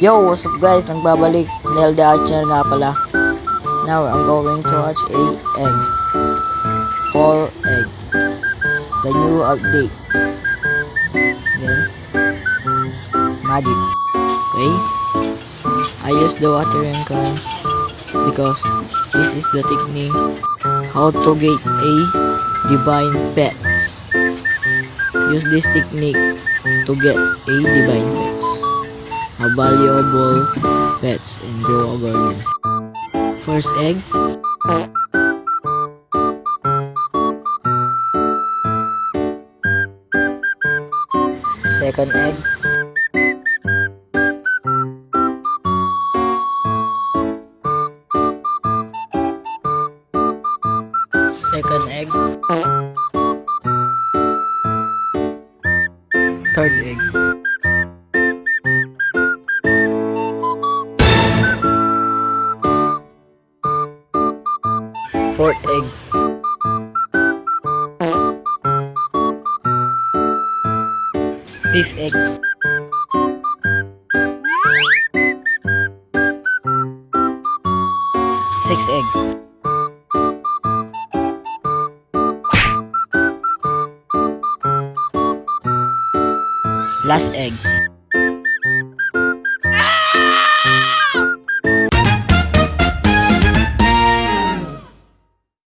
Yo, what's up guys? Nagbabalik. Neil the Archer nga pala. Now, I'm going to watch a egg. Fall egg. The new update. Then, magic. Okay? I use the watering can because this is the technique how to get a divine pets. Use this technique to get a divine pets. A valuable pets and grow a garden. First egg. Second egg. Second egg. Third egg. Fourth egg. Fifth egg. Sixth egg. Last egg.